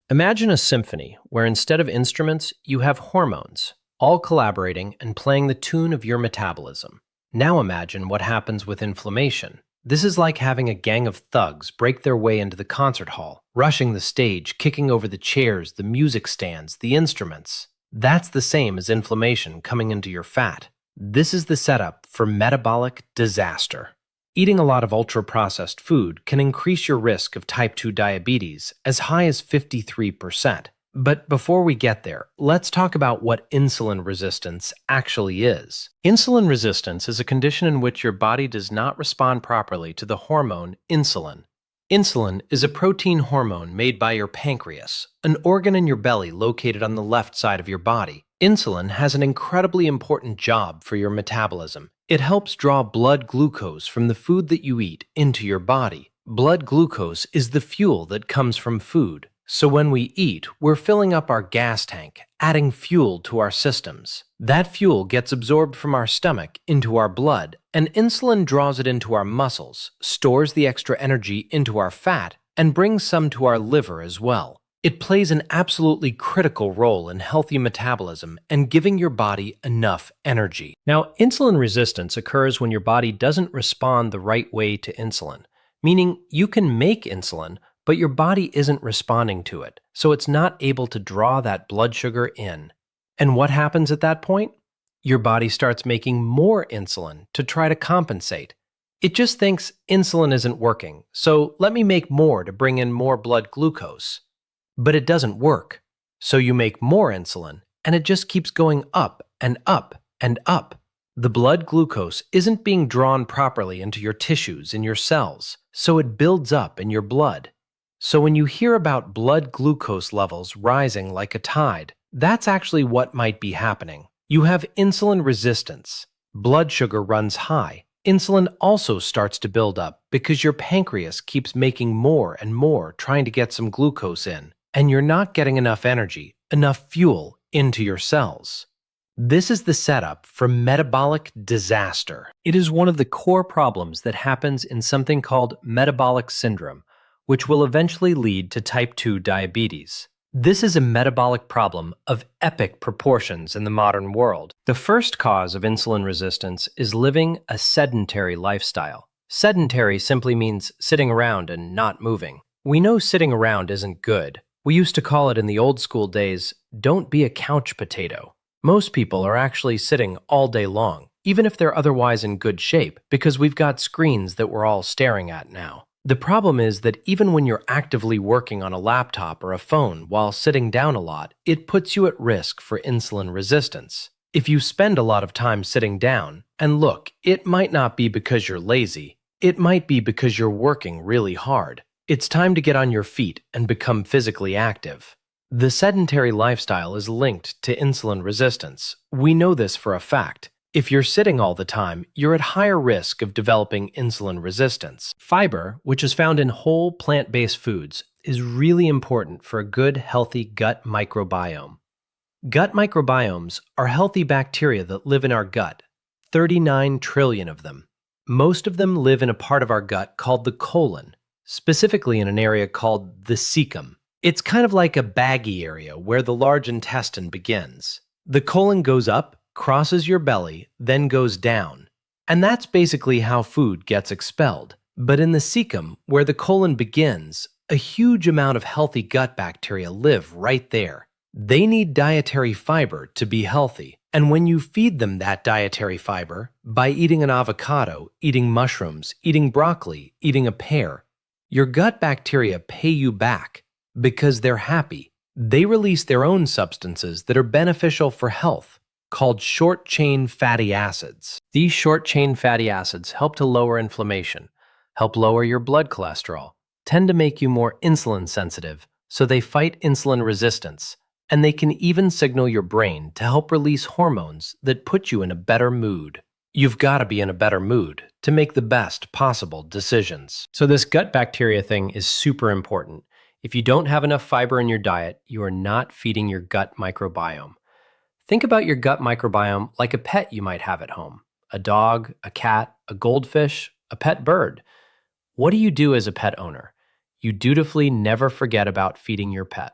Imagine a symphony where instead of instruments, you have hormones, all collaborating and playing the tune of your metabolism. Now imagine what happens with inflammation. This is like having a gang of thugs break their way into the concert hall, rushing the stage, kicking over the chairs, the music stands, the instruments. That's the same as inflammation coming into your fat. This is the setup for metabolic disaster. Eating a lot of ultra-processed food can increase your risk of type 2 diabetes as high as 53%. But before we get there, let's talk about what insulin resistance actually is. Insulin resistance is a condition in which your body does not respond properly to the hormone insulin. Insulin is a protein hormone made by your pancreas, an organ in your belly located on the left side of your body. Insulin has an incredibly important job for your metabolism. It helps draw blood glucose from the food that you eat into your body. Blood glucose is the fuel that comes from food. So when we eat, we're filling up our gas tank, adding fuel to our systems. That fuel gets absorbed from our stomach into our blood, and insulin draws it into our muscles, stores the extra energy into our fat, and brings some to our liver as well. It plays an absolutely critical role in healthy metabolism and giving your body enough energy. Now, insulin resistance occurs when your body doesn't respond the right way to insulin, meaning you can make insulin, but your body isn't responding to it, so it's not able to draw that blood sugar in. And what happens at that point? Your body starts making more insulin to try to compensate. It just thinks insulin isn't working, so let me make more to bring in more blood glucose. But it doesn't work. So you make more insulin, and it just keeps going up and up and up. The blood glucose isn't being drawn properly into your tissues in your cells, so it builds up in your blood. So when you hear about blood glucose levels rising like a tide, that's actually what might be happening. You have insulin resistance. Blood sugar runs high. Insulin also starts to build up because your pancreas keeps making more and more trying to get some glucose in, and you're not getting enough energy, enough fuel into your cells. This is the setup for metabolic disaster. It is one of the core problems that happens in something called metabolic syndrome, which will eventually lead to type 2 diabetes. This is a metabolic problem of epic proportions in the modern world. The first cause of insulin resistance is living a sedentary lifestyle. Sedentary simply means sitting around and not moving. We know sitting around isn't good. We used to call it in the old school days, don't be a couch potato. Most people are actually sitting all day long, even if they're otherwise in good shape, because we've got screens that we're all staring at now. The problem is that even when you're actively working on a laptop or a phone while sitting down a lot, it puts you at risk for insulin resistance. If you spend a lot of time sitting down, and look, it might not be because you're lazy, it might be because you're working really hard. It's time to get on your feet and become physically active. The sedentary lifestyle is linked to insulin resistance. We know this for a fact. If you're sitting all the time, you're at higher risk of developing insulin resistance. Fiber, which is found in whole plant-based foods, is really important for a good, healthy gut microbiome. Gut microbiomes are healthy bacteria that live in our gut, 39 trillion of them. Most of them live in a part of our gut called the colon, specifically in an area called the cecum. It's kind of like a baggy area where the large intestine begins. The colon goes up, crosses your belly, then goes down. And that's basically how food gets expelled. But in the cecum, where the colon begins, a huge amount of healthy gut bacteria live right there. They need dietary fiber to be healthy. And when you feed them that dietary fiber, by eating an avocado, eating mushrooms, eating broccoli, eating a pear, your gut bacteria pay you back because they're happy. They release their own substances that are beneficial for health, called short-chain fatty acids. These short-chain fatty acids help to lower inflammation, help lower your blood cholesterol, tend to make you more insulin sensitive, so they fight insulin resistance, and they can even signal your brain to help release hormones that put you in a better mood. You've got to be in a better mood to make the best possible decisions. So this gut bacteria thing is super important. If you don't have enough fiber in your diet, you are not feeding your gut microbiome. Think about your gut microbiome like a pet you might have at home. A dog, a cat, a goldfish, a pet bird. What do you do as a pet owner? You dutifully never forget about feeding your pet.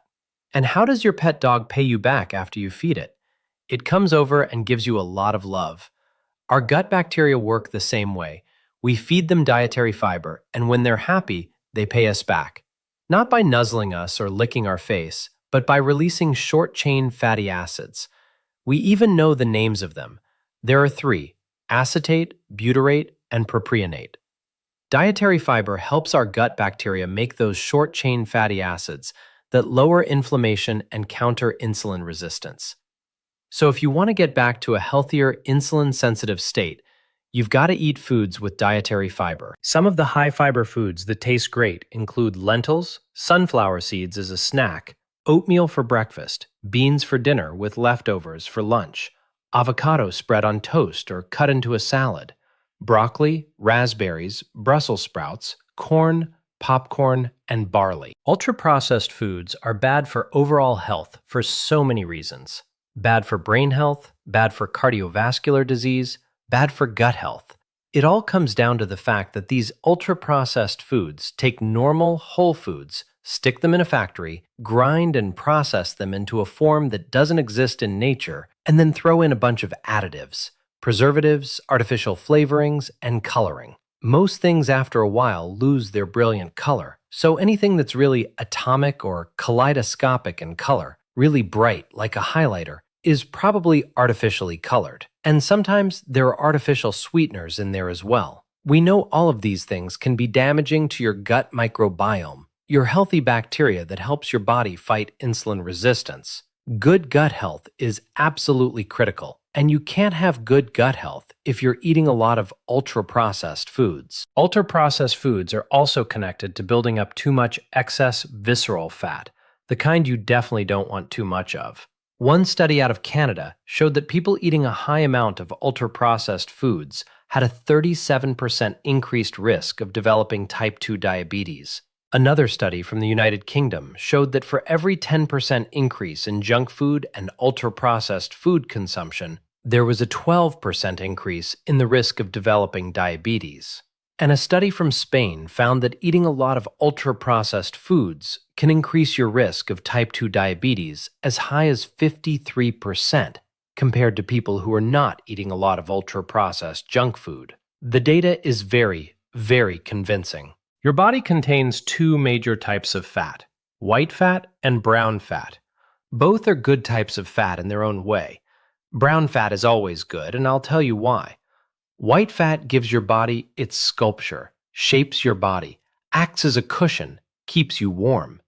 And how does your pet dog pay you back after you feed it? It comes over and gives you a lot of love. Our gut bacteria work the same way. We feed them dietary fiber, and when they're happy, they pay us back. Not by nuzzling us or licking our face, but by releasing short-chain fatty acids. We even know the names of them. There are three: acetate, butyrate, and propionate. Dietary fiber helps our gut bacteria make those short-chain fatty acids that lower inflammation and counter insulin resistance. So if you want to get back to a healthier, insulin-sensitive state, you've got to eat foods with dietary fiber. Some of the high-fiber foods that taste great include lentils, sunflower seeds as a snack, oatmeal for breakfast, beans for dinner with leftovers for lunch, avocado spread on toast or cut into a salad, broccoli, raspberries, Brussels sprouts, corn, popcorn, and barley. Ultra-processed foods are bad for overall health for so many reasons. Bad for brain health, bad for cardiovascular disease, bad for gut health. It all comes down to the fact that these ultra-processed foods take normal, whole foods, stick them in a factory, grind and process them into a form that doesn't exist in nature, and then throw in a bunch of additives, preservatives, artificial flavorings, and coloring. Most things after a while lose their brilliant color, so anything that's really atomic or kaleidoscopic in color, really bright like a highlighter, is probably artificially colored. And sometimes there are artificial sweeteners in there as well. We know all of these things can be damaging to your gut microbiome, your healthy bacteria that helps your body fight insulin resistance. Good gut health is absolutely critical, and you can't have good gut health if you're eating a lot of ultra-processed foods. Ultra-processed foods are also connected to building up too much excess visceral fat, the kind you definitely don't want too much of. One study out of Canada showed that people eating a high amount of ultra-processed foods had a 37% increased risk of developing type 2 diabetes. Another study from the United Kingdom showed that for every 10% increase in junk food and ultra-processed food consumption, there was a 12% increase in the risk of developing diabetes. And a study from Spain found that eating a lot of ultra-processed foods can increase your risk of type 2 diabetes as high as 53% compared to people who are not eating a lot of ultra-processed junk food. The data is very, very convincing. Your body contains two major types of fat, white fat and brown fat. Both are good types of fat in their own way. Brown fat is always good, and I'll tell you why. White fat gives your body its sculpture, shapes your body, acts as a cushion, keeps you warm.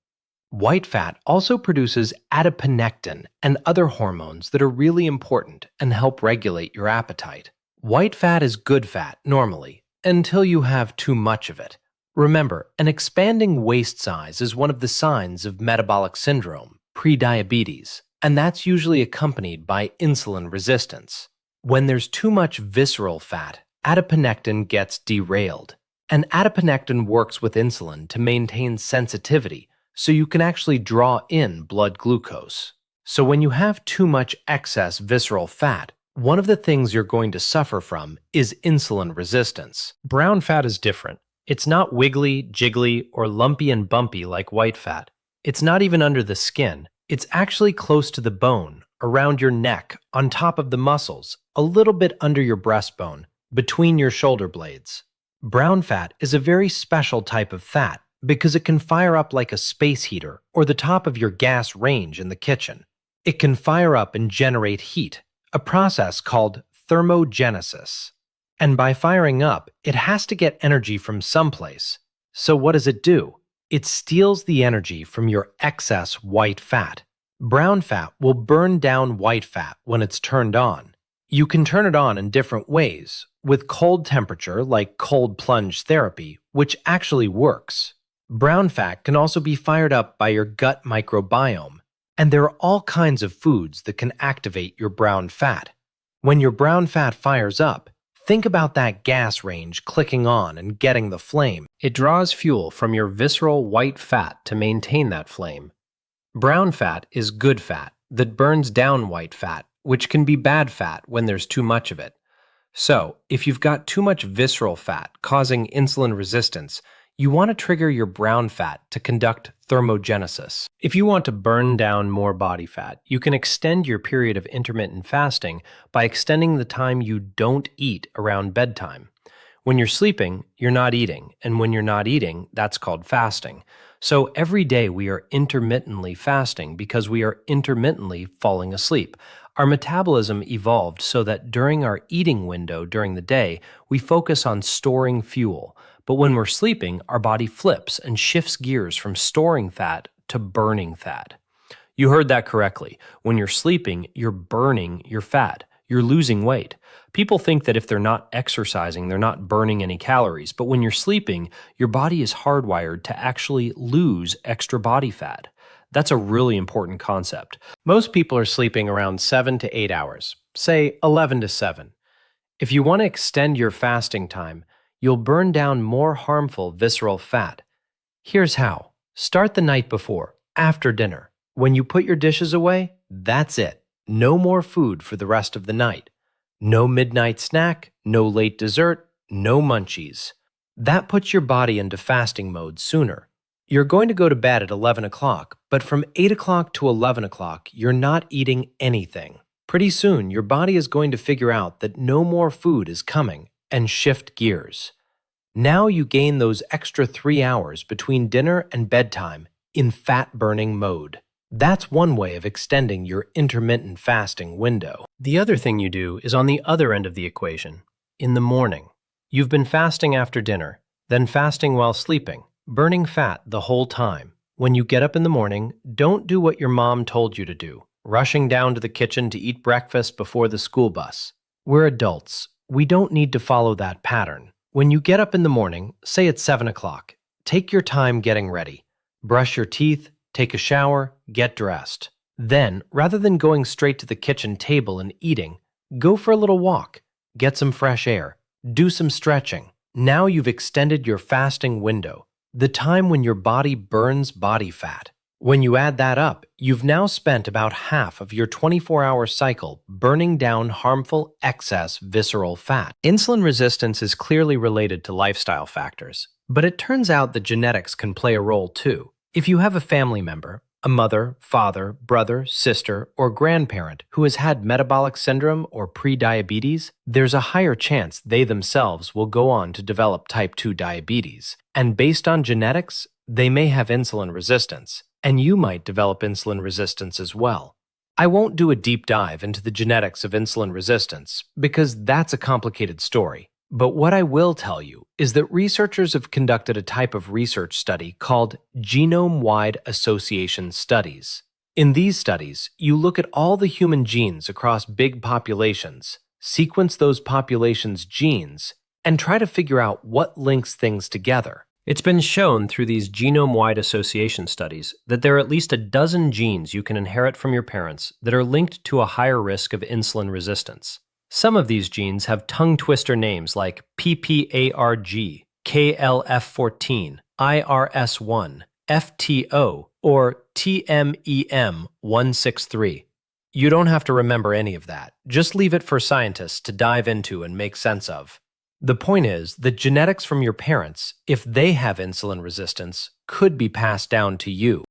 White fat also produces adiponectin and other hormones that are really important and help regulate your appetite. White fat is good fat normally, until you have too much of it. Remember, an expanding waist size is one of the signs of metabolic syndrome, prediabetes, and that's usually accompanied by insulin resistance. When there's too much visceral fat, adiponectin gets derailed. And adiponectin works with insulin to maintain sensitivity, so you can actually draw in blood glucose. So when you have too much excess visceral fat, one of the things you're going to suffer from is insulin resistance. Brown fat is different. It's not wiggly, jiggly, or lumpy and bumpy like white fat. It's not even under the skin. It's actually close to the bone, around your neck, on top of the muscles, a little bit under your breastbone, between your shoulder blades. Brown fat is a very special type of fat because it can fire up like a space heater or the top of your gas range in the kitchen. It can fire up and generate heat, a process called thermogenesis. And by firing up, it has to get energy from someplace. So what does it do? It steals the energy from your excess white fat. Brown fat will burn down white fat when it's turned on. You can turn it on in different ways, with cold temperature like cold plunge therapy, which actually works. Brown fat can also be fired up by your gut microbiome, and there are all kinds of foods that can activate your brown fat. When your brown fat fires up, think about that gas range clicking on and getting the flame. It draws fuel from your visceral white fat to maintain that flame. Brown fat is good fat that burns down white fat, which can be bad fat when there's too much of it. So, if you've got too much visceral fat causing insulin resistance, You want to trigger your brown fat to conduct thermogenesis. If you want to burn down more body fat, you can extend your period of intermittent fasting by extending the time you don't eat around bedtime. When you're sleeping, you're not eating, and when you're not eating, that's called fasting. So every day we are intermittently fasting because we are intermittently falling asleep. Our metabolism evolved so that during our eating window during the day, we focus on storing fuel. But when we're sleeping, our body flips and shifts gears from storing fat to burning fat. You heard that correctly. When you're sleeping, you're burning your fat. You're losing weight. People think that if they're not exercising, they're not burning any calories. But when you're sleeping, your body is hardwired to actually lose extra body fat. That's a really important concept. Most people are sleeping around 7 to 8 hours, say 11 to 7. If you want to extend your fasting time, you'll burn down more harmful visceral fat. Here's how. Start the night before, after dinner. When you put your dishes away, that's it. No more food for the rest of the night. No midnight snack, no late dessert, no munchies. That puts your body into fasting mode sooner. You're going to go to bed at 11 o'clock, but from 8 o'clock to 11 o'clock, you're not eating anything. Pretty soon, your body is going to figure out that no more food is coming and shift gears. Now you gain those extra 3 hours between dinner and bedtime in fat-burning mode. That's one way of extending your intermittent fasting window. The other thing you do is on the other end of the equation, in the morning. You've been fasting after dinner, then fasting while sleeping, burning fat the whole time. When you get up in the morning, don't do what your mom told you to do, rushing down to the kitchen to eat breakfast before the school bus. We're adults. We don't need to follow that pattern. When you get up in the morning, say it's 7 o'clock, take your time getting ready. Brush your teeth, take a shower, get dressed. Then, rather than going straight to the kitchen table and eating, go for a little walk, get some fresh air, do some stretching. Now you've extended your fasting window, the time when your body burns body fat. When you add that up, you've now spent about half of your 24-hour cycle burning down harmful excess visceral fat. Insulin resistance is clearly related to lifestyle factors, but it turns out that genetics can play a role too. If you have a family member, a mother, father, brother, sister, or grandparent who has had metabolic syndrome or prediabetes, there's a higher chance they themselves will go on to develop type 2 diabetes. And based on genetics, they may have insulin resistance, and you might develop insulin resistance as well. I won't do a deep dive into the genetics of insulin resistance because that's a complicated story. But what I will tell you is that researchers have conducted a type of research study called genome-wide association studies. In these studies, you look at all the human genes across big populations, sequence those populations' genes, and try to figure out what links things together. It's been shown through these genome-wide association studies that there are at least a dozen genes you can inherit from your parents that are linked to a higher risk of insulin resistance. Some of these genes have tongue-twister names like PPARG, KLF14, IRS1, FTO, or TMEM163. You don't have to remember any of that. Just leave it for scientists to dive into and make sense of. The point is that genetics from your parents, if they have insulin resistance, could be passed down to you.